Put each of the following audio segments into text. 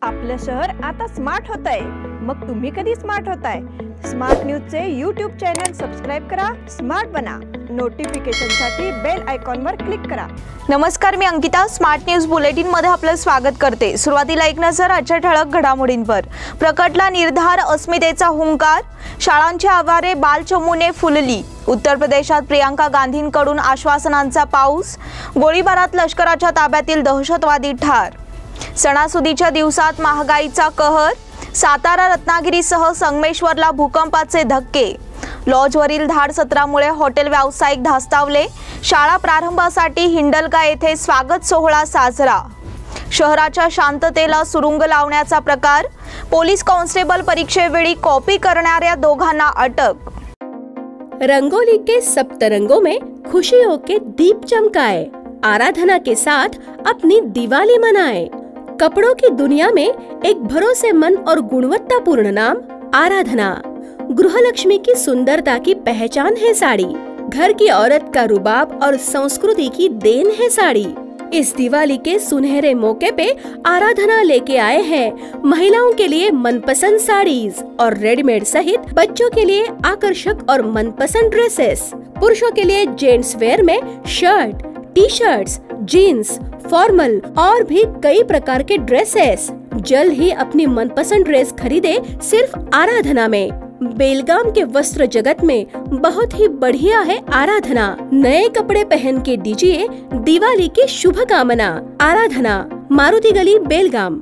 आपलं शहर आता स्मार्ट होतंय, मग तुम्ही कधी स्मार्ट होताय? स्मार्ट न्यूजचे यूट्यूब चॅनल सबस्क्राइब करा, स्मार्ट बना. नोटिफिकेशनसाठी बेल आयकॉनवर क्लिक करा. नमस्कार, मी अंकिता. स्मार्ट न्यूज बुलेटिन मध्ये आपलं स्वागत करते. सुरुवातीला एक नजर आजच्या ठळक घडामोडींवर. प्रकटला निर्धार, अस्मितेचा हुंकार. शाळांच्या आवारे बालचमूने फुलली. उत्तर प्रदेशात प्रियंका गांधींकडून आश्वासनांचा पाऊस. गोळीबारात लष्कराच्या ताब्यातील दहशतवादी ठार. सणासुदीच्या दिवसात महागाईचा कहर. सातारा, रत्नागिरीसह संगमेश्वरला भूकंपाचे धक्के. लॉजवरील धाड सत्रामुळे हॉटेल व्यावसायिक धास्तावले. शाळा प्रारंभासाठी हिंडलगा येथे स्वागत सोहळा साजरा. शहराच्या शांततेला सुरुंग लावण्याचा प्रकार. पोलीस कॉन्स्टेबल परीक्षेवेळी कॉपी करणाऱ्या दोघांना अटक. रंगोली के सप्तरंगों में खुशियों के दीप चमकाए, आराधना के साथ अपनी दिवाली मनाए। कपड़ों की दुनिया में एक भरोसेमंद और गुणवत्तापूर्ण नाम आराधना। गृहलक्ष्मी की सुंदरता की पहचान है साड़ी। घर की औरत का रुबाब और संस्कृति की देन है साड़ी। इस दिवाली के सुनहरे मौके पे आराधना लेके आए हैं महिलाओं के लिए मनपसंद साड़ीज और रेडीमेड सहित बच्चों के लिए आकर्षक और मनपसंद ड्रेसेस। पुरुषों के लिए जेंट्स वेयर में shirt, T shirts, jeans, formal और भी कई प्रकार के ड्रेसेस। जल्द ही अपनी मनपसंद ड्रेस खरीदे सिर्फ आराधना में। बेलगाम के वस्त्र जगत में बहुत ही बढ़िया है आराधना। नए कपड़े पहन के दीजिए दिवाली की शुभकामना। आराधना, मारुती गली, बेलगाम।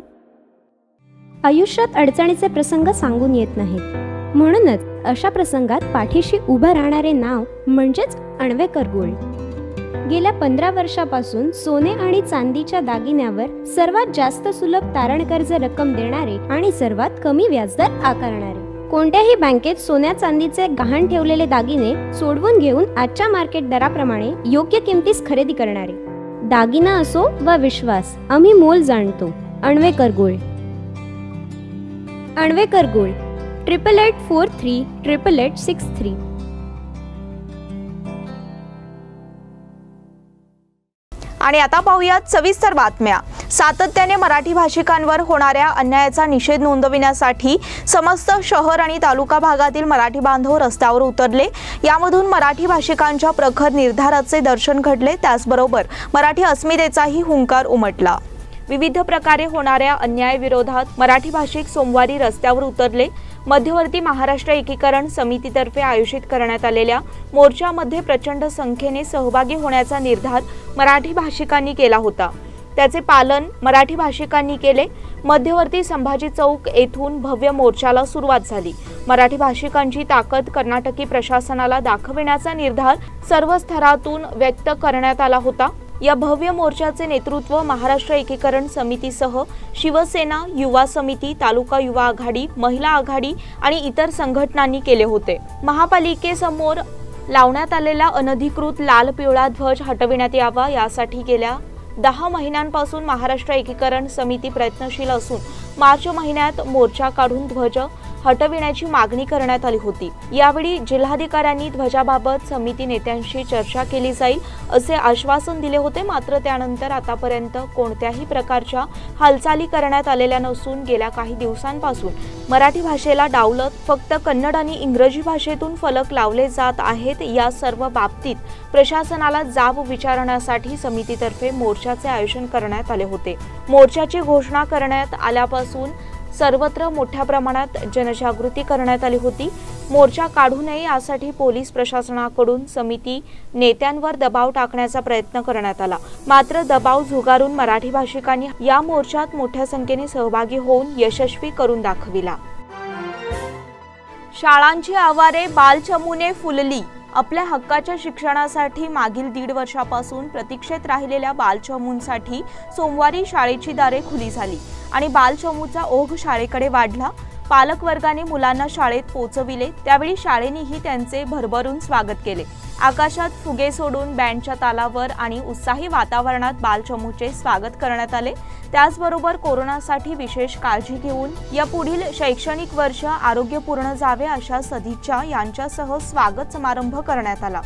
आयुष्यात अडचणीचे प्रसंग सांगून येत नाहीत, म्हणूनच अशा प्रसंगात पाठीशी उभं राहणारे नाव म्हणजेच अण्वेकर गोल्ड. गेल्या 15 वर्षापासून सोने आणि चांदीच्या दागिन्यावर सर्वात जास्त सुलभ तारण कर्ज रक्कम देणारे आणि सर्वात कमी व्याजदर आकारणारे. कोणत्याही बँकेत सोन्या चांदीचे गहाण ठेवलेले दागिने सोडवून घेऊन आजच्या मार्केट दराप्रमाणे योग्य किमतीस खरेदी करणारे. दागिना असो वा विश्वास, आम्ही मोल जाणतो. अण्वेकर गोल्ड. अण्वेकर गोल्ड, 8843 8863. आणि आता पाहूयात सविस्तर बातम्या. सातत्याने मराठी भाषिकांवर होणाऱ्या अन्यायाचा निषेध नोंदविण्यासाठी समस्त शहर आणि तालुका भागातील मराठी बांधव रस्त्यावर उतरले. यामधून मराठी भाषिकांच्या प्रखर निर्धाराचे दर्शन घडले. त्याचबरोबर मराठी अस्मितेचाही हुंकार उमटला. विविध प्रकारे होणाऱ्या अन्यायाविरोधात मराठी भाषिक सोमवारी रस्त्यावर उतरले. मध्यवर्ती महाराष्ट्र एकीकरण समितीतर्फे आयोजित करण्यात आलेल्या मोर्चामध्ये प्रचंड संख्येने सहभागी होण्याचा निर्धार मराठी भाषिकांनी केला होता. त्याचे पालन मराठी भाषिकांनी केले. मध्यवर्ती संभाजी चौक येथून भव्य मोर्चाला सुरुवात झाली. मराठी भाषिकांची ताकद कर्नाटकी प्रशासनाला दाखविण्याचा निर्धार सर्व स्तरातून व्यक्त करण्यात आला होता. या भव्य मोर्चाचे नेतृत्व महाराष्ट्र एकीकरण समितीसह शिवसेना, युवा समिती, तालुका युवा आघाडी, महिला आघाडी आणि इतर संघटनांनी केले होते. महापालिकेसमोर लावण्यात आलेला अनधिकृत लाल पिवळा ध्वज हटविण्यात यावा यासाठी गेल्या 10 महिन्यांपासून महाराष्ट्र एकीकरण समिती प्रयत्नशील असून मार्च महिन्यात मोर्चा काढून ध्वज हटविण्याची मागणी करण्यात आली होती. यावेळी जिल्हाधिकाऱ्यांनी ध्वजाबाबत समिती नेत्यांशी चर्चा केली जाईल असे आश्वासन दिले होते. मात्र त्यानंतर आतापर्यंत कोणत्याही प्रकारच्या हालचाली करण्यात आलेल्या नसून गेल्या काही दिवसांपासून मराठी भाषेला डावलत फक्त कन्नड आणि इंग्रजी भाषेतून फलक लावले जात आहेत. या सर्व बाबतीत प्रशासनाला जाब विचारण्यासाठी समितीतर्फे मोर्चाचे आयोजन करण्यात आले होते. मोर्चाची घोषणा करण्यात आल्यापासून सर्वत्र मोठ्या प्रमाणात जनजागृती करण्यात आली होती. मोर्चा काढू नये यासाठी पोलीस प्रशासनाकडून समिती नेत्यांवर दबाव टाकण्याचा प्रयत्न करण्यात आला. मात्र दबाव झुगारून मराठी भाषिकांनी या मोर्चात मोठ्या संख्येने सहभागी होऊन यशस्वी करून दाखविला. शाळांची आवारे बालचमूने फुलली. आपल्या हक्काच्या शिक्षणासाठी मागील 1.5 वर्षापासून प्रतीक्षेत राहिलेल्या बालचमूंसाठी सोमवारी शाळेची दारे खुली झाली आणि बालचमूचा ओघ शाळेकडे वाढला. पालक वर्गाने मुलांना शाळेत पोहोचविले. त्यावेळी शाळेनेही त्यांचे भरभरून स्वागत केले. आकाशात फुगे सोडून बँडच्या तालावर आणि उत्साही वातावरणात बालचमूचे स्वागत करण्यात आले. त्याचबरोबर कोरोनासाठी विशेष काळजी घेऊन या पुढील शैक्षणिक वर्ष आरोग्यपूर्ण जावे अशा सदिच्छा यांच्यासह स्वागत समारंभ करण्यात आला.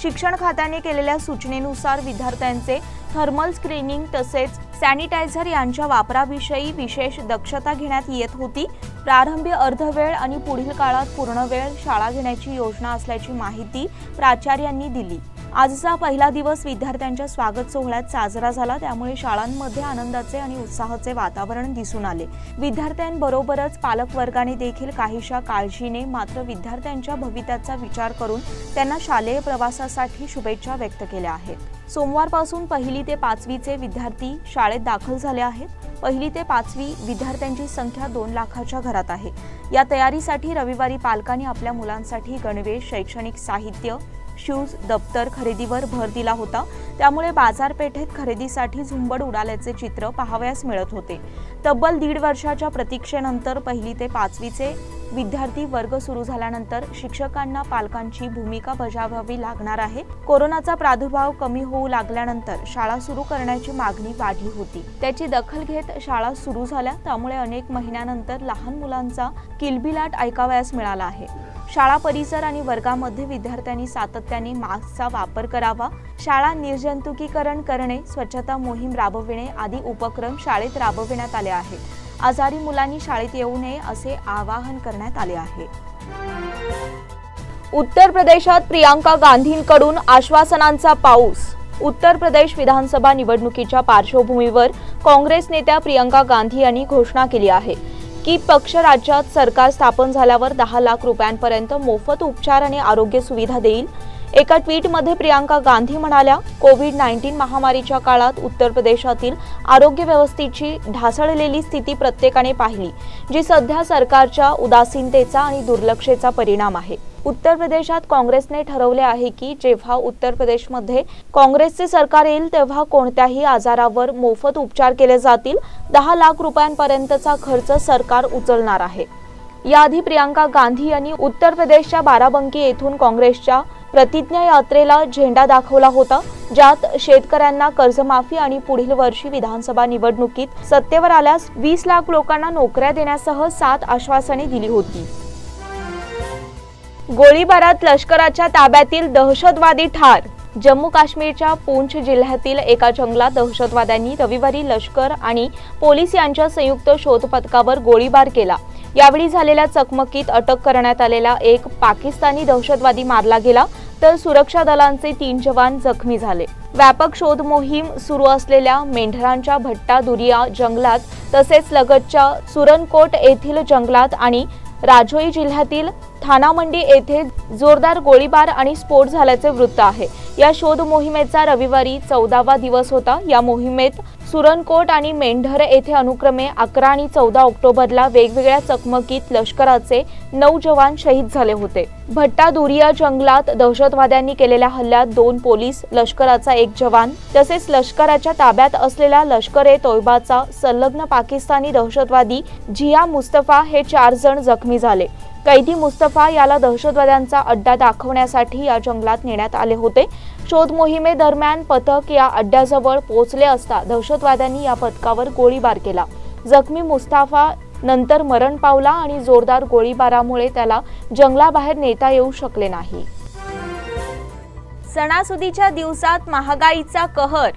शिक्षण खात्याने केलेल्या सूचनेनुसार विद्यार्थ्यांचे थर्मल स्क्रीनिंग तसेच सॅनिटायझर यांच्या वापराविषयी विशेष दक्षता घेण्यात येत होती। प्रारंभी अर्धवेळ आणि पुढील काळात पूर्णवेळ शाळा घेण्याची योजना असल्याची माहिती प्राचार्यांनी दिली। आजचा पहिला दिवस विद्यार्थ्यांच्या स्वागत सोहळ्यात साजरा झाला, त्यामुळे शाळांमध्ये आनंदाचे आणि उत्साहाचे वातावरण दिसून आले। विद्यार्थ्यांबरोबरच पालक वर्गाने देखील काहीशा काळजीने मात्र विद्यार्थ्यांच्या भवितव्याचा विचार करून त्यांना शालेय प्रवासासाठी शुभेच्छा व्यक्त केल्या आहेत। सोमवारपासून 1ली ते 5वीचे विद्यार्थी शाळेत दाखल झाले आहेत। 1ली ते 5वी विद्यार्थ्यांची संख्या 2 लाखाच्या घरात आहे। या तयारीसाठी रविवारी पालकांनी आपल्या मुलांसाठी गणवेश, शैक्षणिक साहित्य, शूज, दप्तर खरेदीवर भर दिला होता। त्यामुळे बाजारपेठेत खरेदीसाठी झुंबड उडाल्याचे चित्र पाहावयास मिळत होते। तब्बल 1.5 वर्षाच्या प्रतीक्षेनंतर 1ली ते 5वीचे विद्यार्थी वर्ग सुरू झाल्यानंतर शिक्षकांना पालकांची भूमिका बजावावी लागणार आहे। कोरोनाचा प्रादुर्भाव कमी होऊ लागल्यानंतर शाळा सुरू करण्याची मागणी वाढली होती। त्याची दखल घेत शाळा सुरू झाल्या, त्यामुळे अनेक महिन्यानंतर लहान मुलांचा किलबिलाट ऐकावयास मिळाला आहे। शाळा परिसर आणि वर्गामध्ये विद्यार्थ्यांनी सातत्याने मास्कचा वापर करावा, शाळा निर्जंतुकीकरण करणे, स्वच्छता मोहीम राबविणे आदी उपक्रम शाळेत राबविण्यात आले आहेत। आजारी मुलांनी शाळेत येऊ नये असे आवाहन करण्यात आले आहे। उत्तर प्रदेशात प्रियांका गांधींकडून आश्वासनांचा पाऊस। उत्तर प्रदेश विधानसभा निवडणुकीच्या पार्श्वभूमीवर काँग्रेस नेत्या प्रियांका गांधी यांनी घोषणा केली आहे की पक्ष राज्यात सरकार स्थापन झाल्यावर 10 लाख रुपयांपर्यंत मोफत उपचार आणि आरोग्य सुविधा देईल। एका ट्विटमध्ये प्रियांका गांधी म्हणाल्या, कोविड-19 महामारीच्या काळात उत्तर प्रदेशातील आरोग्य व्यवस्थेची ढासळलेली स्थिती प्रत्येकाने पाहिली, जी सध्या सरकारच्या उदासीनतेचा आणि दुर्लक्षेचा परिणाम आहे। उत्तर प्रदेशात काँग्रेसने ठरवले आहे की जेव्हा उत्तर प्रदेशमध्ये काँग्रेसचे सरकार येईल तेव्हा कोणत्याही आजारावर मोफत उपचार केले जातील। 10 लाख रुपयांपर्यंतचा खर्च सरकार उचलणार आहे। याआधी प्रियांका गांधी यांनी उत्तर प्रदेशच्या बाराबंकी येथून काँग्रेसच्या प्रतिज्ञा यात्रेला झेंडा दाखवला होता, ज्यात शेतकऱ्यांना कर्जमाफी आणि पुढील वर्षी विधानसभा निवडणुकीत सत्तेवर आल्यास 20 लाख लोकांना नोकऱ्या देण्यासह 7 आश्वासने दिली होती। गोळीबारात लष्कराच्या ताब्यातील दहशतवादी ठार। जम्मू काश्मीरच्या पूंछ जिल्ह्यातील एका जंगलात दहशतवाद्यांनी रविवारी लष्कर आणि पोलीस यांच्या संयुक्त शोध पथकावर गोळीबार केला। यावेळी झालेल्या चकमकीत अटक करण्यात आलेला एक पाकिस्तानी दहशतवादी मारला गेला, तर सुरक्षा दलांचे 3 जवान जखमी झाले। व्यापक शोध मोहीम सुरू असलेल्या मेंढरांच्या भट्टा दुरिया जंगलात तसेच लगतच्या सुरनकोट येथील जंगलात आणि राजौरी जिल्ह्यातील थानामंडी येथे जोरदार गोळीबार आणि स्फोट झाल्याचे वृत्त आहे। या शोध मोहिमेचा रविवारी 14वा दिवस होता। या मोहिमेत सुरनकोट आणि मेंढर येथे अनुक्रमे 11 आणि 14 ऑक्टोबरला वेगवेगळ्या चकमकीत लष्कराचे 9 जवान शहीद झाले होते। भट्टा दुरिया जंगलात दहशतवाद्यांनी केलेल्या हल्ल्यात 2 पोलीस, लष्कराचा 1 जवान तसेच लष्कराच्या ताब्यात असलेला लष्कर-ए-तोयबाचा संलग्न पाकिस्तानी दहशतवादी झिया मुस्तफा हे 4 जण जखमी झाले। कैदी मुस्तफा याला दहशतवाद्यांचा अड्डा दाखवण्यासाठी या जंगलात नेण्यात आले होते। शोध मोहिमेदरम्यान पथक या अड्ड्याजवळ पोहोचले असता दहशतवाद्यांनी या पथकावर गोळीबार केला। जखमी मुस्तफा नंतर मरण पावला आणि जोरदार गोळीबारामुळे त्याला जंगलाबाहेर नेता येऊ शकले नाही। सणासुदीच्या दिवसात महागाईचा कहर।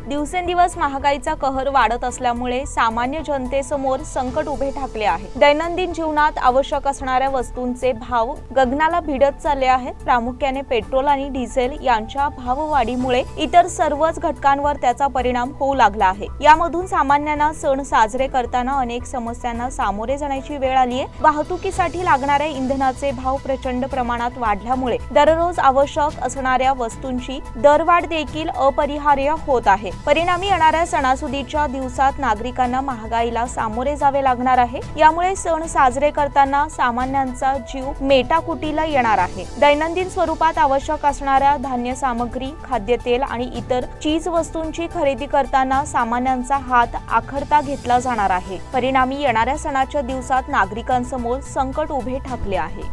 दिवसेंदिवस महागाईचा कहर वाढत असल्यामुळे सामान्य जनतेसमोर संकट उभे ठाकले आहे। दैनंदिन जीवनात आवश्यक असणाऱ्या वस्तूंचे भाव गगनाला भिडत चालले आहेत। प्रामुख्याने पेट्रोल आणि डिझेल यांच्या भाववाढीमुळे इतर सर्वच घटकांवर त्याचा परिणाम होऊ लागला आहे। यामधून सामान्यांना सण साजरे करताना अनेक समस्यांना सामोरे जाण्याची वेळ आली आहे। वाहतुकीसाठी लागणाऱ्या इंधनाचे भाव प्रचंड प्रमाणात वाढल्यामुळे दररोज आवश्यक असणाऱ्या वस्तूंची दरवाढ देखील अपरिहार्य होत आहे। परिणामी येणाऱ्या सणासुदीच्या दिवसात नागरिकांना महागाईला सामोरे जावे लागणार आहे। यामुळे सण साजरे करताना सामान्यांचा जीव मेटाकुटीला येणार आहे। दैनंदिन स्वरूपात आवश्यक असणाऱ्या धान्य सामग्री, खाद्यतेल आणि इतर चीज वस्तूंची खरेदी करताना सामान्यांचा हात आखडता घेतला जाणार आहे। परिणामी येणाऱ्या सणाच्या दिवसात नागरिकांसमोर संकट उभे ठाकले आहे।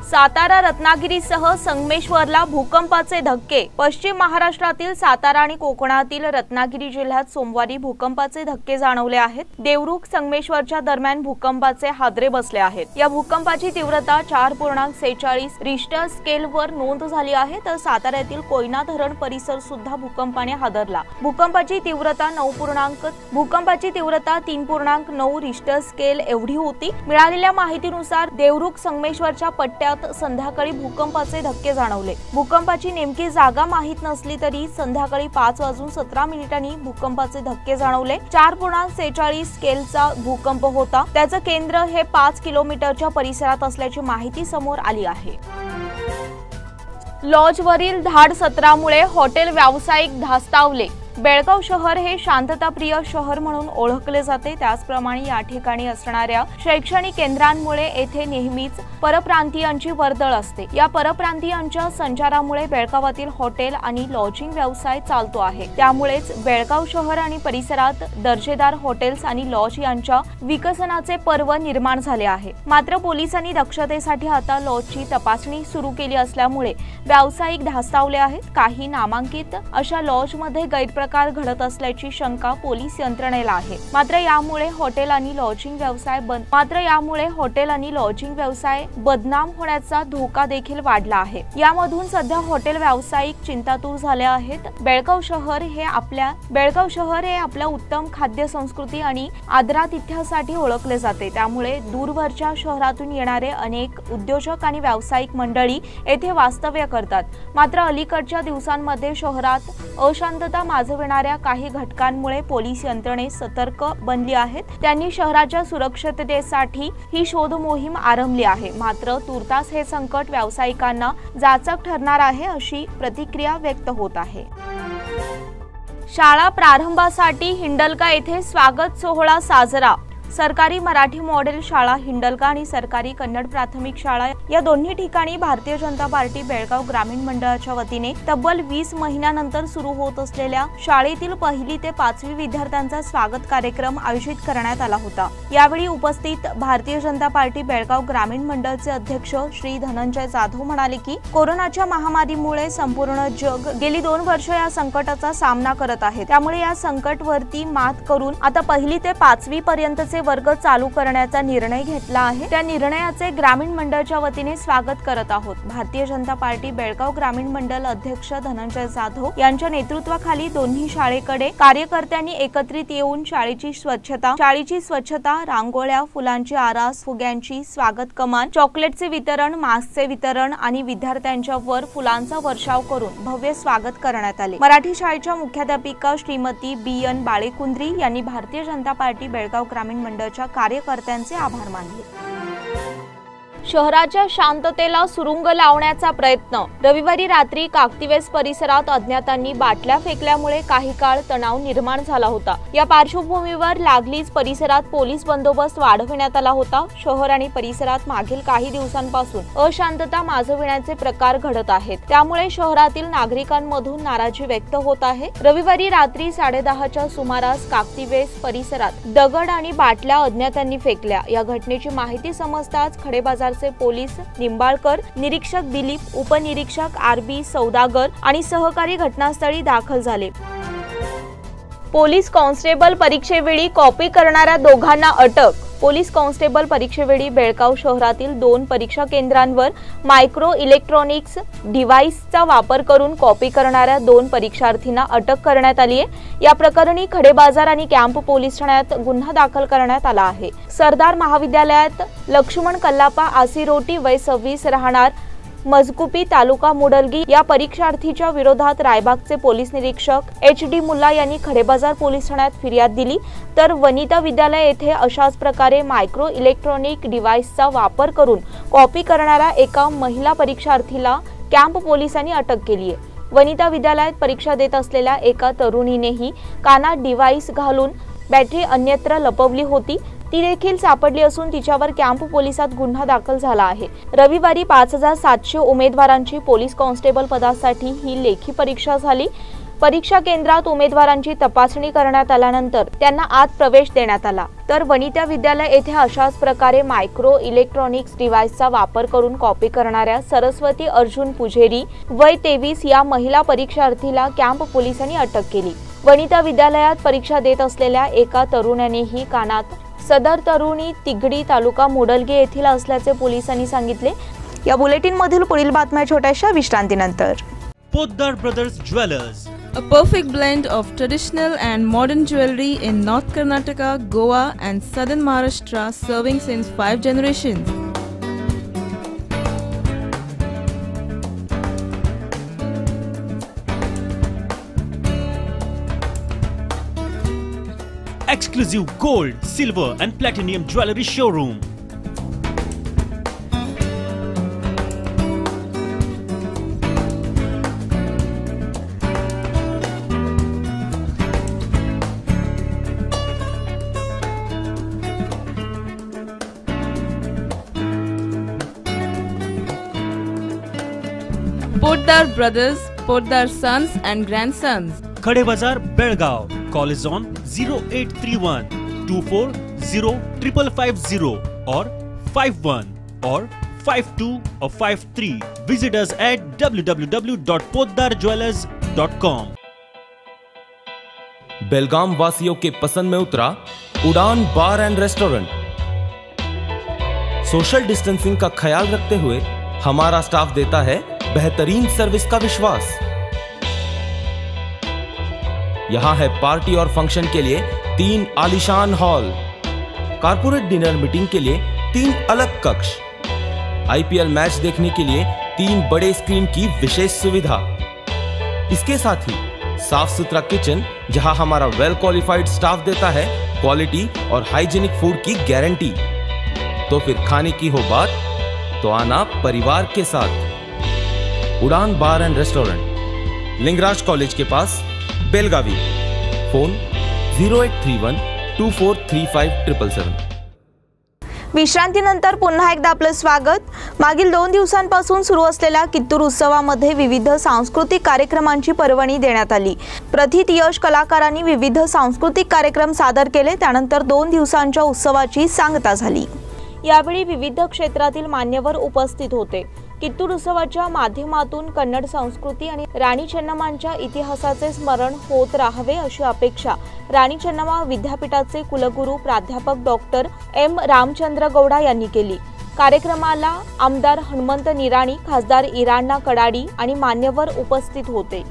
सातारा रत्नागिरीसह संगमेश्वरला भूकंपाचे धक्के। पश्चिम महाराष्ट्रातील सातारा आणि कोकणातील रत्नागिरी जिल्ह्यात सोमवारी भूकंपाचे धक्के जाणवले आहेत। देवरुख संगमेश्वरच्या दरम्यान भूकंपाचे हादरे बसले आहेत। या भूकंपाची तीव्रता 4.46 रिश्टर स्केलवर नोंद झाली आहे, तर साताऱ्यातील कोयना धरण परिसर सुद्धा भूकंपाने हादरला। भूकंपाची तीव्रता 3.9 रिश्टर स्केल एवढी होती। मिळालेल्या माहितीनुसार देवरुख संगमेश्वरच्या पट्ट्यात संध्याकाळी भूकंपाचे धक्के जाणवले। भूकंपाची नेमकी जागा माहित नसली तरी संध्याकाळी 5:17 भूकंपाचे धक्के जाणवले। 4.46 स्केलचा भूकंप होता। त्याचं केंद्र हे 5 किलोमीटरच्या परिसरात असल्याची माहिती समोर आली आहे। लॉजवरील धाड सत्रामुळे हॉटेल व्यावसायिक धास्तावले। बेळगाव शहर हे शांतताप्रिय शहर म्हणून ओळखले जाते। त्याचप्रमाणे या ठिकाणी असणाऱ्या शैक्षणिक केंद्रांमुळे येथे नेहमीच परप्रांतीयांची वर्दळ असते। या परप्रांतीयांच्या संचारामुळे बेळगावातील हॉटेल आणि लॉजिंग व्यवसाय चालतो आहे। त्यामुळेच बेळगाव शहर आणि परिसरात दर्जेदार हॉटेल्स आणि लॉज यांच्या विकसनाचे पर्व निर्माण झाले आहे। मात्र पोलिसांनी दक्षतेसाठी आता लॉजची तपासणी सुरू केली असल्यामुळे व्यावसायिक धास्तावले आहेत। काही नामांकित अशा लॉजमध्ये गैरप्रकार घडत असल्याची शंका पोलीस यंत्रणेला आहे। मात्र यामुळे हॉटेल आणि लॉजिंग व्यवसाय बदनाम होण्याचा धोका देखील वाढला आहे। यामधून सध्या हॉटेल व्यावसायिक चिंतातूर झाले आहेत। बेळगाव शहर हे आपल्या उत्तम खाद्य संस्कृती आणि आदरातिथ्यासाठी ओळखले जाते। त्यामुळे दूरवरच्या शहरातून येणारे अनेक उद्योजक आणि व्यावसायिक मंडळी येथे वास्तव्य करतात। मात्र अलीकडच्या दिवसांमध्ये शहरात अशांतता माजविणाऱ्या काही घटकांमुळे पोलीस यंत्रणे सतर्क बनली आहेत। त्यांनी शहराच्या सुरक्षिततेसाठी ही शोध मोहीम आरंभली आहे। मात्र तुर्तास हे संकट व्यावसायिकांना जाचक ठरणार आहे, अशी प्रतिक्रिया व्यक्त होत आहे। शाळा प्रारंभासाठी हिंडलगा येथे स्वागत सोहळा साजरा। सरकारी मराठी मॉडेल शाळा हिंडलगा आणि सरकारी कन्नड प्राथमिक शाळा या दोन्ही ठिकाणी भारतीय जनता पार्टी बेळगाव ग्रामीण मंडळाच्या वतीने तब्बल 20 महिन्यानंतर सुरू होत असलेल्या शाळेतील 1ली ते 5वी विद्यार्थ्यांचा स्वागत कार्यक्रम आयोजित करण्यात आला होता। यावेळी उपस्थित भारतीय जनता पार्टी बेळगाव ग्रामीण मंडळचे अध्यक्ष श्री धनंजय जाधव म्हणाले की कोरोनाच्या महामारीमुळे संपूर्ण जग गेली 2 वर्ष या संकटाचा सामना करत आहे। त्यामुळे या संकटवरती मात करून आता 1ली ते 5वी पर्यंतचे वर्ग चालू करण्याचा निर्णय घेतला आहे। त्या निर्णयाचे ग्रामीण मंडळाच्या वतीने स्वागत करत आहोत। भारतीय जनता पार्टी बेळगाव ग्रामीण मंडळ अध्यक्ष धनंजय जाधव यांच्या नेतृत्वाखाली दोन्ही शाळेकडे कार्यकर्त्यांनी एकत्रित येऊन शाळेची स्वच्छता, रांगोळ्या, फुलांची आरास, फुग्यांची स्वागत कमान, चॉकलेटचे वितरण, मास्कचे वितरण आणि विद्यार्थ्यांच्या वर फुलांचा वर्षाव करून भव्य स्वागत करण्यात आले। मराठी शाळेच्या मुख्याध्यापिका श्रीमती BN बाळेकुंद्री यांनी भारतीय जनता पार्टी बेळगाव ग्रामीण मंडळाच्या कार्यकर्त्यांचे आभार मानले। शहराच्या शांततेला सुरुंग लावण्याचा प्रयत्न। रविवारी रात्री काकतीवेस परिसरात अज्ञातांनी बाटल्या फेकल्यामुळे काही काळ तणाव निर्माण झाला होता। या पार्श्वभूमीवर लागलीच परिसरात पोलीस बंदोबस्त वाढवण्यात आला होता। शहर आणि परिसरात मागील काही दिवसांपासून अशांतता माजविण्याचे प्रकार घडत आहेत। त्यामुळे शहरातील नागरिकांमधून नाराजी व्यक्त होत आहे। रविवारी रात्री 10:30च्या सुमारास काकतीवेस परिसरात दगड आणि बाटल्या अज्ञातांनी फेकल्या। या घटनेची माहिती समजताच खडेबाजार पोलीस निंबाळकर, निरीक्षक दिलीप, उपनिरीक्षक RB सौदागर आणि सहकारी घटनास्थळी दाखल झाले। पोलीस कॉन्स्टेबल परीक्षेवेळी कॉपी करणाऱ्या दोघांना अटक। पोलीस कॉन्स्टेबल परीक्षेवेळी बेळगाव शहरातील 2 परीक्षा केंद्रांवर मायक्रो इलेक्ट्रॉनिक्स डिव्हाइसचा वापर करून कॉपी करणाऱ्या 2 परीक्षार्थींना अटक करण्यात आली आहे। या प्रकरणी खडेबाजार आणि कॅम्प पोलीस ठाण्यात गुन्हा दाखल करण्यात आला आहे। सरदार महाविद्यालयात लक्ष्मण कल्लापा आसिरोटी वय 26 राहणार मजकुपी तालुका मुडलगी या परीक्षार्थीच्या विरोधात रायबागचे पोलीस निरीक्षक HD मुल्ला यांनी खडेबाजार पोलीस ठाण्यात फिर्याद दिली। तर वनिता विद्यालय येथे अशाच प्रकारे मायक्रो इलेक्ट्रॉनिक डिव्हाइसचा वापर करून कॉपी करणाऱ्या एका महिला परीक्षार्थीला कॅम्प पोलिसांनी अटक केली आहे। वनिता विद्यालयात परीक्षा देत असलेल्या एका तरुणीनेही कानात डिव्हाइस घालून बॅटरी अन्यत्र लपवली होती। ती देखील सापडली असून तिच्यावर कॅम्प पोलिसात गुन्हा दाखल झाला आहे। रविवारी 5700 उमेदवारांची पोलीस कॉन्स्टेबल पदासाठी ही लेखी परीक्षा झाली। परीक्षा केंद्रात उमेदवारांची तपासणी करण्यात आल्यानंतर त्यांना आत प्रवेश देण्यात आला। तर वनिता विद्यालय येथे अशाच प्रकारे मायक्रो इलेक्ट्रॉनिक्स डिव्हाइसचा वापर करून कॉपी करणाऱ्या सरस्वती अर्जुन पुजेरी वय 23 या महिला परीक्षार्थीला कॅम्प पोलिसांनी अटक केली। वनिता विद्यालयात परीक्षा देत असलेल्या एका तरुणानेही कानात सदर तरुणी तिगडी तालुका मोडलगे येथील असल्याचे पोलिसांनी सांगितले। या बुलेटिन मधील पुढील बातम्या छोट्याशा विश्रांतीनंतर। Poddar Brothers Jewelers, a perfect blend of traditional and modern jewelry in North Karnataka, Goa and southern Maharashtra, serving since 5 generations. exclusive gold, silver and platinum jewelry showroom. Poddar Brothers, Poddar Sons and Grandsons. Khade Bazar, Belgaum. Call is on 0831 240 or 51 or 52 or 53. Visit us at www.poddarjewelers.com. बेलगाम वासियों के पसंद में उतरा उड़ान बार end restaurant. Social distancing का ख्याल रखते हुए हमारा स्टाफ देता है बेहतरीन सर्विस का विश्वास। यहां है पार्टी और फंक्शन के लिए 3 आलीशान हॉल, कारपोरेट डिनर मीटिंग के लिए 3 अलग कक्ष, आईपीएल मैच देखने के लिए 3 बड़े स्क्रीन की विशेष सुविधा। इसके साथ ही साफ सुथरा किचन जहां हमारा वेल क्वालिफाइड स्टाफ देता है क्वालिटी और हाइजीनिक फूड की गारंटी। तो फिर खाने की हो बात तो आना परिवार के साथ। उड़ान बार एंड रेस्टोरेंट, लिंगराज कॉलेज के पास, बेलगावी। फोन 0831 2435 विश्रांतीनंतर पुन्हा एकदा आपलं स्वागत। मागील 2 दिवसांपासून सुरू असलेल्या कित्तूर उत्सवामध्ये विविध सांस्कृतिक कार्यक्रमांची पर्वणी देण्यात आली। प्रथित यश कलाकारांनी विविध सांस्कृतिक कार्यक्रम सादर केले। त्यानंतर 2 दिवसांच्या उत्सवाची सांगता झाली। यावेळी विविध क्षेत्रातील मान्यवर उपस्थित होते। कित्तूर उत्सवाच्या माध्यमातून कन्नड संस्कृती आणि राणी चेन्नम्मांच्या इतिहासाचे स्मरण होत राहावे अशी अपेक्षा राणी चेन्नम्मा विद्यापीठाचे कुलगुरू प्राध्यापक डॉक्टर एम रामचंद्र गौडा यांनी केली। कार्यक्रमाला आमदार हनुमंत निराणी, खासदार इराण्णा कडाडी आणि मान्यवर उपस्थित होते।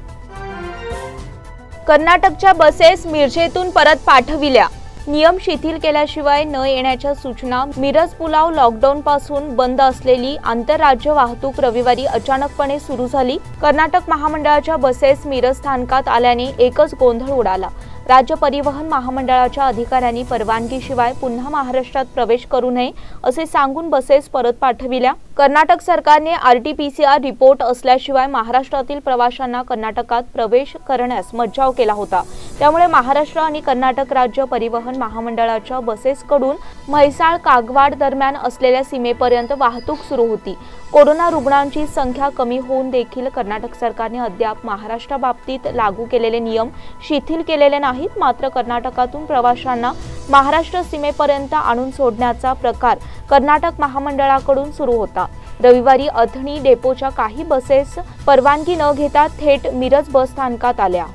कर्नाटकच्या बसेस मिरजेतून परत पाठविल्या। नियम शिथिल केल्याशिवाय न येण्याच्या सूचना। मिरज पुलाव लॉकडाऊन पासून बंद असलेली आंतरराज्य वाहतूक रविवारी अचानकपणे सुरू झाली। कर्नाटक महामंडळाच्या बसेस मिरज स्थानकात आल्याने एकच गोंधळ उडाला। राज्य परिवहन महामंडळाच्या अधिकाऱ्यांनी परवानगीशिवाय पुन्हा महाराष्ट्रात प्रवेश करू नये असे सांगून बसेस परत पाठविल्या। कर्नाटक सरकारने आरटीपीसीआर रिपोर्ट असल्याशिवाय महाराष्ट्रातील प्रवाशांना कर्नाटकात प्रवेश करण्यास मज्जाव केला होता। त्यामुळे महाराष्ट्र आणि कर्नाटक राज्य परिवहन महामंडळाच्या बसेसकडून म्हैसाळ कागवाड दरम्यान असलेल्या सीमेपर्यंत वाहतूक सुरू होती। कोरोना रुग्णांची संख्या कमी होऊन देखील कर्नाटक सरकारने अद्याप महाराष्ट्राबाबतीत लागू केलेले नियम शिथिल केलेले नाहीत। मात्र कर्नाटकातून प्रवाशांना महाराष्ट्र सीमेपर्यंत आणून सोडण्याचा प्रकार कर्नाटक महामंडळाकडून सुरू होता। रविवारी अथणी डेपोच्या काही बसेस परवानगी न घेता थेट मिरज बस स्थानकात आल्या।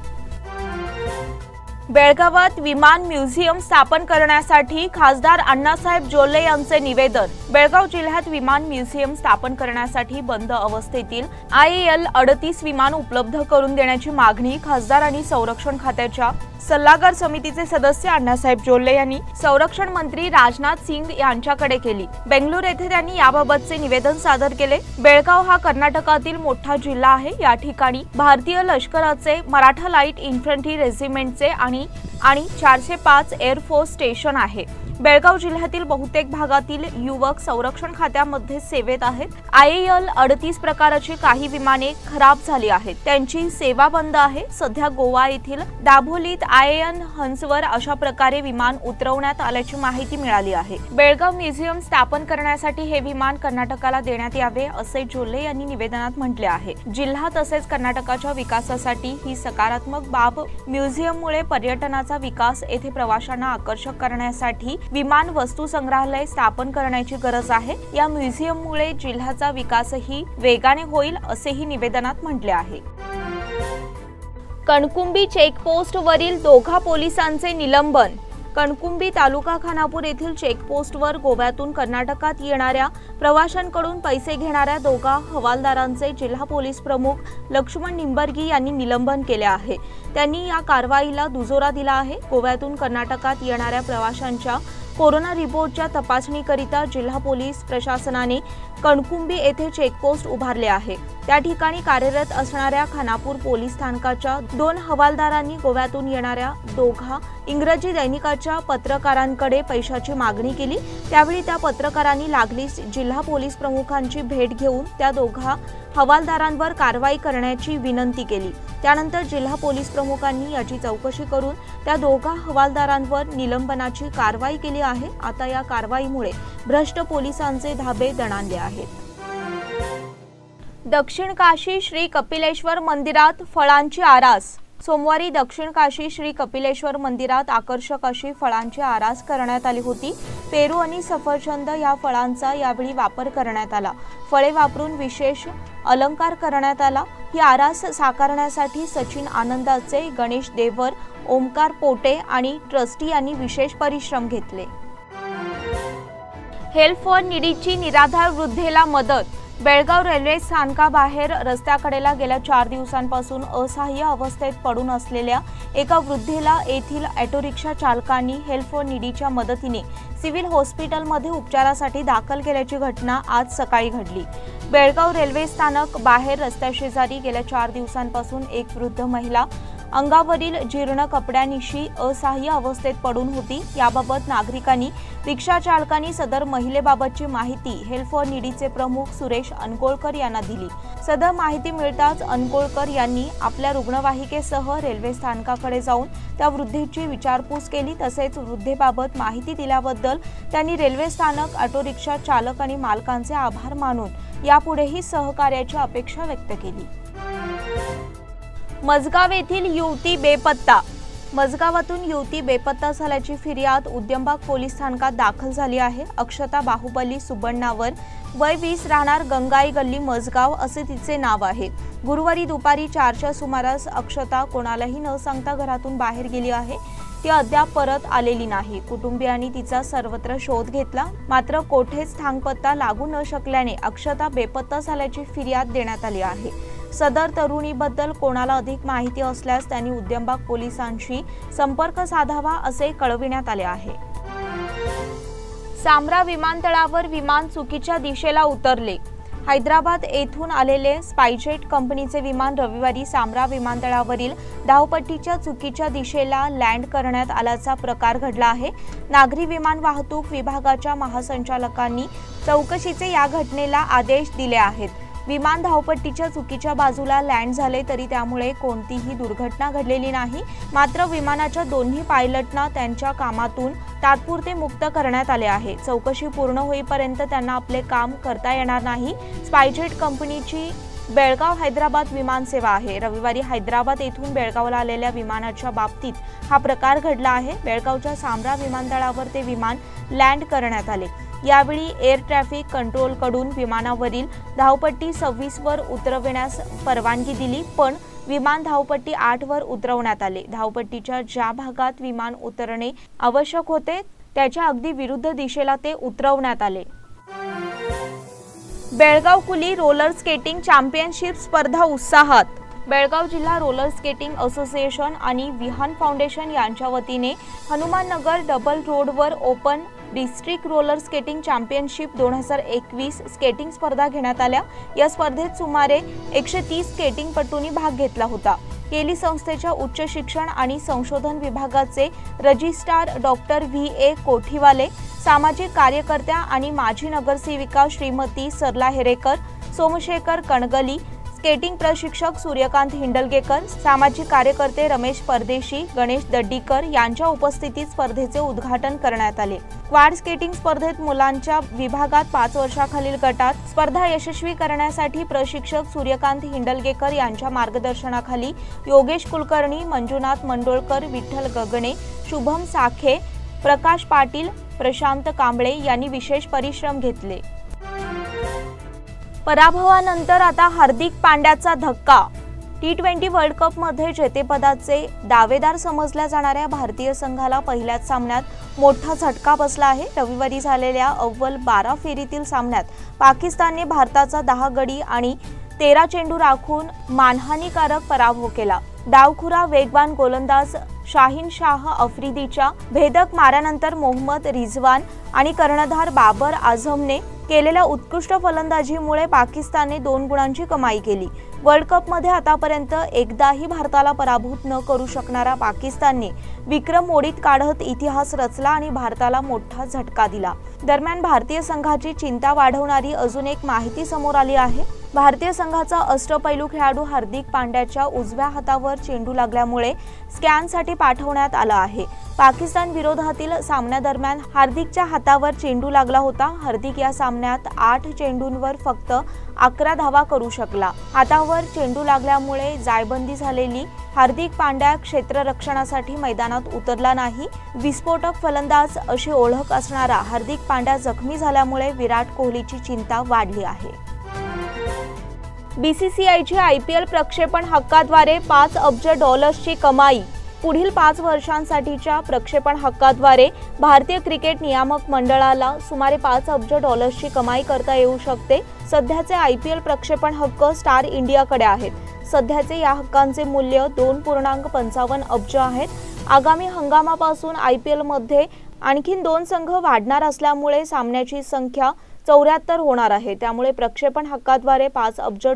बेळगावात विमान म्युझियम स्थापन करण्यासाठी खासदार अण्णासाहेब जोल्ले यांचे निवेदन। बेळगाव जिल्ह्यात विमान म्युझियम स्थापन करण्यासाठी बंद अवस्थेतील IAL 38 विमान उपलब्ध करून देण्याची मागणी खासदार आणि संरक्षण खात्याच्या सल्लागार समितीचे सदस्य अण्णासाहेब जोल्ले यांनी संरक्षण मंत्री राजनाथ सिंग यांच्याकडे केली। बेंगळूर येथे त्यांनी याबाबतचे निवेदन सादर केले। बेळगाव हा कर्नाटकातील मोठा जिल्हा आहे। या ठिकाणी भारतीय लष्कराचे मराठा लाईट इन्फंट्री रेजिमेंटचे आणि 405 एअरफोर्स स्टेशन आहे। बेळगाव जिल्ह्यातील बहुतेक भागातील युवक संरक्षण खात्यामध्ये सेवेत आहेत. IAL 38 प्रकारची काही विमाने खराब झाली आहेत, त्यांची सेवा बंद आहे. सध्या गोवा येथील दाभोलीत IAN हंसवर अशा प्रकारे विमान उतरवण्यात आल्याची माहिती मिळाली आहे. बेळगाव म्युझियम स्थापन करण्यासाठी हे विमान कर्नाटकाला देण्यात यावे असे जोल्ले यांनी निवेदनात म्हटले आहे. जिल्हा तसेच कर्नाटकाच्या विकासासाठी ही सकारात्मक बाब. म्युझियममुळे पर्यटनाचा विकास, येथे प्रवाशांना आकर्षक करण्यासाठी विमान वस्तू संग्रहालय स्थापन करण्याची गरज आहे. या म्युझियममुळे जिल्ह्याचा विकासही वेगाने होईल असेही निवेदनात म्हटले आहे. कणकुंबी चेकपोस्ट वरील दोघा पोलिसांचे निलंबन. कणकुंबी तालुका खानापूर येथील चेकपोस्टवर गोव्यातून कर्नाटकात येणाऱ्या प्रवाशांकडून पैसे घेणाऱ्या दोघा हवालदारांचे जिल्हा पोलीस प्रमुख लक्ष्मण निंबर्गी यांनी निलंबन केले आहे. त्यांनी या कारवाईला दुजोरा दिला आहे. गोव्यातून कर्नाटकात येणाऱ्या प्रवाशांच्या कोरोना रिपोर्टच्या तपासणीकरिता जिल्हा पोलीस प्रशासनाने कणकुंबी येथे चेकपोस्ट उभारले आहे. त्या ठिकाणी कार्यरत असणाऱ्या खानापूर पोलीस स्थानकाच्या 2 हवालदारांनी गोव्यातून येणाऱ्या दोघा इंग्रजी दैनिकाच्या पत्रकारांकडे पैशाची मागणी केली. त्यावेळी त्या पत्रकारांनी लागलीच जिल्हा पोलीस प्रमुखांची भेट घेऊन त्या दोघा हवालदारांवर कारवाई करण्याची विनंती केली. त्यानंतर जिल्हा पोलीस प्रमुखांनी याची चौकशी करून त्या दोघा हवालदारांवर निलंबनाची कारवाई केली आहे. आता या कारवाईमुळे भ्रष्ट पोलिसांचे धाबे दणाणले आहेत. दक्षिण काशी श्री कपिलेश्वर मंदिरात फळांची आरास. सोमवारी दक्षिण काशी श्री कपिलेश्वर मंदिरात आकर्षक अशी फळांची आरास करण्यात आली होती. पेरू आणि सफरचंद या फळांचा यावेळी वापर करण्यात आला. फळे वापरून विशेष अलंकार करण्यात आला. ही आरास साकारण्यासाठी सचिन आनंदाचे, गणेश देवर, ओमकार पोटे आणि ट्रस्टी यांनी विशेष परिश्रम घेतले. हेल्प फॉर नीडीची निराधार वृद्धेला मदत. बेळगाव रेल्वे स्थानकाबाहेर रस्त्याकडेला गेल्या 4 दिवसांपासून असहाय्य अवस्थेत पडून असलेल्या एका वृद्धेला येथील ऑटो रिक्षा चालकांनी हेल्प फॉर नीडीच्या मदतीने सिव्हिल हॉस्पिटलमध्ये उपचारासाठी दाखल केल्याची घटना आज सकाळी घडली. बेळगाव रेल्वे स्थानक बाहेर रस्त्याशेजारी गेल्या 4 दिवसांपासून एक वृद्ध महिला अंगावरील जीर्ण कपड्यांनिशी असहाय्य अवस्थेत पडून होती. याबाबत नागरिकांनी रिक्षा चालकांनी सदर महिलेबाबतची माहिती हेल्प फॉर नीडीचे प्रमुख सुरेश अनकोळकर यांना दिली. सदर माहिती मिळताच अनकोळकर यांनी आपल्या रुग्णवाहिकेसह रेल्वे स्थानकाकडे जाऊन त्या वृद्धेची विचारपूस केली. तसेच वृद्धेबाबत माहिती दिल्याबद्दल त्यांनी रेल्वे स्थानक, ऑटो रिक्षा चालक आणि मालकांचे आभार मानून यापुढेही सहकार्याची अपेक्षा व्यक्त केली. मजगाव येथील युवती बेपत्ता. मजगावातून युवती बेपत्ता झाल्याची फिर्याद उद्यमबाग पोलीस स्थानकात दाखल झाली आहे. अक्षता बाहुबली सुबण्णावर, वय 20, राहणार गंगाई गल्ली मजगाव असे तिचे नाव आहे. गुरुवारी दुपारी 4च्या सुमारास अक्षता कोणालाही न सांगता घरातून बाहेर गेली आहे. ती अद्याप परत आलेली नाही. कुटुंबियांनी तिचा सर्वत्र शोध घेतला, मात्र कोठेच थांगपत्ता लागू न शकल्याने अक्षता बेपत्ता झाल्याची फिर्याद देण्यात आली आहे. सदर तरुणीबद्दल कोणाला अधिक माहिती असल्यास त्यांनी उद्यमबाग पोलिसांशी संपर्क साधावा असे कळविण्यात आले आहे. सांब्रा विमानतळावर विमान चुकीच्या दिशेला उतरले. हैदराबाद येथून आलेले स्पाइसजेट कंपनीचे विमान रविवारी सांब्रा विमानतळावरील धावपट्टीच्या चुकीच्या दिशेला लँड करण्यात आल्याचा प्रकार घडला आहे. नागरी विमान वाहतूक विभागाच्या महासंचालकांनी चौकशीचे या घटनेला आदेश दिले आहेत. विमान धावपट्टीच्या चुकीच्या बाजूला लँड झाले तरी त्यामुळे कोणतीही दुर्घटना घडलेली नाही. मात्र विमानाच्या दोन्ही पायलटना त्यांच्या कामातून तात्पुरते मुक्त करण्यात आले आहे. चौकशी पूर्ण होईपर्यंत त्यांना आपले काम करता येणार नाही. स्पाइसजेट कंपनीची बेळगाव हैदराबाद विमान सेवा आहे. रविवारी हैदराबाद येथून बेळगावला आलेल्या विमानाच्या बाबतीत हा प्रकार घडला आहे. बेळगावच्या सांब्रा विमानतळावर ते विमान लँड करण्यात आले. यावेळी एअर ट्रॅफिक कंट्रोलकडून विमानावरील धावपट्टी 26 वर उतरविण्यास परवानगी दिली, पण विमान धावपट्टी 8 वर उतरवण्यात आले. धावपट्टीच्या ज्या भागात विमान उतरणे आवश्यक होते त्याच्या अगदी विरुद्ध दिशेला ते उतरवण्यात आले. बेळगाव कुली रोलर स्केटिंग चॅम्पियनशिप स्पर्धा उत्साहात. बेळगाव जिल्हा रोलर स्केटिंग असोसिएशन आणि विहान फाउंडेशन यांच्या वतीने हनुमाननगर डबल रोडवर open district roller skating championship 2021 skating स्पर्धा घेण्यात आल्या। या स्पर्धेत सुमारे 130 स्केटिंगपटूंनी भाग घेतला होता। केली संस्थेच्या उच्च शिक्षण आणि संशोधन विभागाचे रजिस्ट्रार डॉक्टर VA कोठीवाले, सामाजिक कार्यकर्त्या आणि माजी नगरसेविका श्रीमती सरला हेरेकर, सोमशेखर कणगली, स्केटिंग प्रशिक्षक सूर्यकांत हिंडलगेकर, सामाजिक कार्यकर्ते रमेश परदेशी, गणेश दड्डीकर यांच्या उपस्थितीत स्पर्धेचे उद्घाटन करण्यात आले। क्वाड स्केटिंग स्पर्धेत मुलांच्या विभागात 5 वर्षाखालील गटात स्पर्धा यशस्वी करण्यासाठी प्रशिक्षक सूर्यकांत हिंडलगेकर यांच्या मार्गदर्शनाखाली योगेश कुलकर्णी, मंजुनाथ मंडोळकर, विठ्ठल गगणे, शुभम साखे, प्रकाश पाटील, प्रशांत कांबळे यांनी विशेष परिश्रम घेतले। पराभवानंतर आता हार्दिक पांड्याचा धक्का। T20 वर्ल्ड कप मध्ये जेतेपदाचे दावेदार समजल्या जाणाऱ्या भारतीय संघाला पहिल्याच सामन्यात मोठा झटका बसला आहे। रविवारी झालेल्या अव्वल 12 फेरीतील सामन्यात पाकिस्तानने भारताचा 10 गडी आणि 13 चेंडू राखून मानहानीकारक पराभव केला। डावखुरा वेगवान गोलंदाज शाहीन शाह आफ्रिदीच्या भेदक माऱ्यानंतर मोहम्मद रिझवान आणि कर्णधार बाबर आझमने केलेल्या उत्कृष्ट फलंदाजीमुळे पाकिस्तानने 2 गुणांची कमाई केली। वर्ल्ड कपमध्ये आतापर्यंत एकदाही भारताला पराभूत न करू शकणारा पाकिस्तानने विक्रम मोडीत काढत इतिहास रचला आणि भारताला मोठा झटका दिला। दरम्यान भारतीय संघाची चिंता वाढवणारी अजून एक माहिती समोर आली आहे। भारतीय संघाचा अष्टपैलू खेळाडू हार्दिक पांड्याच्या उजव्या हातावर चेंडू लागल्यामुळे स्कॅनसाठी पाठवण्यात आला आहे। पाकिस्तान विरोधातील सामन्यादरम्यान हार्दिकच्या हातावर चेंडू लागला होता। हार्दिक या सामन्यात 8 चेंडूंवर फक्त 11 धावा करू शकला। हातावर चेंडू लागल्यामुळे जायबंदी झालेली हार्दिक पांड्या क्षेत्ररक्षणासाठी मैदानात उतरला नाही। विस्फोटक फलंदाज अशी ओळख असणारा हार्दिक पांड्या जखमी झाल्यामुळे विराट कोहलीची चिंता वाढली आहे। BCCIची IPL प्रक्षेपण हक्काद्वारे $5 अब्ज कमाई। पुढील 5 वर्षांसाठीच्या प्रक्षेपण हक्काद्वारे भारतीय क्रिकेट नियामक मंडळाला सुमारे $5 अब्ज कमाई करता येऊ शकते। सध्याचे IPL प्रक्षेपण हक्क स्टार इंडियाकडे आहेत। सध्याचे या हक्कांचे मूल्य 2.55 अब्ज आहेत। आगामी हंगामापासून IPL मध्ये आणखी 2 संघ वाढणार असल्यामुळे सामन्याची संख्या 74 होणार आहे। त्यामुळे प्रक्षेपण हक्काद्वारे $5 अब्ज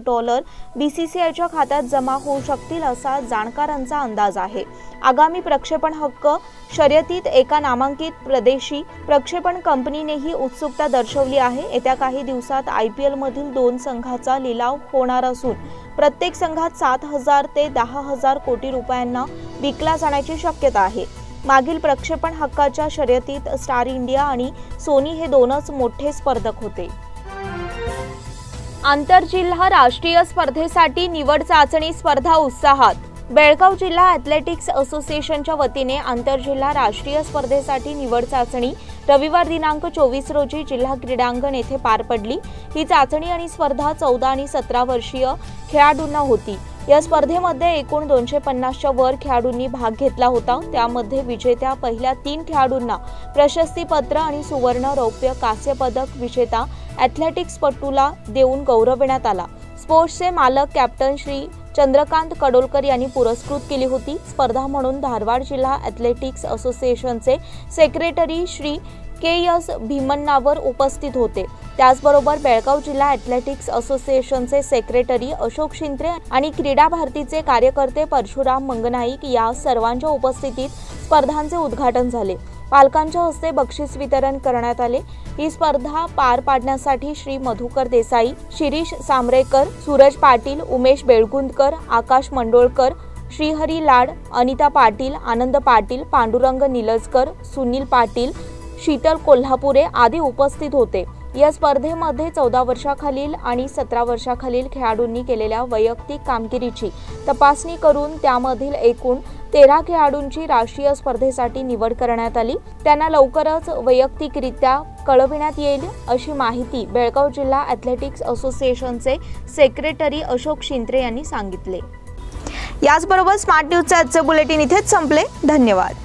BCCIच्या खात्यात जमा होऊ शकतील असा जाणकारांचा अंदाज आहे। आगामी प्रक्षेपण हक्क शर्यतीत एका नामांकित प्रदेशी प्रक्षेपण कंपनीनेही उत्सुकता दर्शवली आहे। येत्या काही दिवसात IPL मधील 2 संघाचा लिलाव होणार असून प्रत्येक संघात 7,000 ते 10,000 कोटी रुपयांना विकला जाण्याची शक्यता आहे। मागील प्रक्षेपण हक्काच्या शर्यतीत स्टार इंडिया आणि सोनी हे 2च मोठे स्पर्धक होते। आंतरजिल्हा राष्ट्रीय स्पर्धेसाठी निवड चाचणी स्पर्धा उत्साहात। बेळगाव जिल्हा ॲथलेटिक्स असोसिएशनच्या वतीने आंतरजिल्हा राष्ट्रीय स्पर्धेसाठी निवड चाचणी रविवार दिनांक 24 रोजी जिल्हा क्रीडांगण येथे पार पडली। ही चाचणी आणि स्पर्धा 14 आणि 17 वर्षीय खेळाडूंना होती। या स्पर्धेमध्ये एकूण 250च्या वर खेळाडूंनी भाग घेतला होता। त्यामध्ये विजेत्या पहिल्या 3 खेळाडूंना प्रशस्तीपत्र आणि सुवर्ण, रौप्य, कांस्य पदक विजेता ॲथलेटिक्सपटूला देऊन गौरविण्यात आला। स्पोर्ट्सचे मालक कॅप्टन श्री चंद्रकांत कडोलकर यांनी पुरस्कृत केली होती। स्पर्धा म्हणून धारवाड जिल्हा ॲथलेटिक्स असोसिएशनचे सेक्रेटरी श्री KS भीमन्नावर उपस्थित होते। त्याचबरोबर बेळगाव जिल्हा ॲथलेटिक्स असोसिएशनचे सेक्रेटरी अशोक शिंत्रे आणि क्रीडा भारतीचे कार्यकर्ते परशुराम मंगनाईक या सर्वांच्या उपस्थितीत स्पर्धांचे उद्घाटन झाले। पालकांच्या हस्ते बक्षीस वितरण करण्यात आले। ही स्पर्धा पार पाडण्यासाठी श्री मधुकर देसाई, शिरीष सांबरेकर, सूरज पाटील, उमेश बेळगुंदकर, आकाश मंडोळकर, श्रीहरी लाड, अनिता पाटील, आनंद पाटील, पांडुरंग निलजकर, सुनील पाटील, शीतल कोल्हापुरे आदी उपस्थित होते। या स्पर्धेमध्ये 14 वर्षाखालील आणि 17 वर्षाखालील खेळाडूंनी केलेल्या वैयक्तिक कामगिरीची तपासणी करून त्यामधील एकूण 13 खेळाडूंची राष्ट्रीय स्पर्धेसाठी निवड करण्यात आली। त्यांना लवकरच वैयक्तिकरित्या कळविण्यात येईल अशी माहिती बेळगाव जिल्हा ॲथलेटिक्स असोसिएशनचे सेक्रेटरी अशोक शिंत्रे यांनी सांगितले। याचबरोबर स्मार्ट न्यूजचे आजचे बुलेटिन इथेच संपले। धन्यवाद।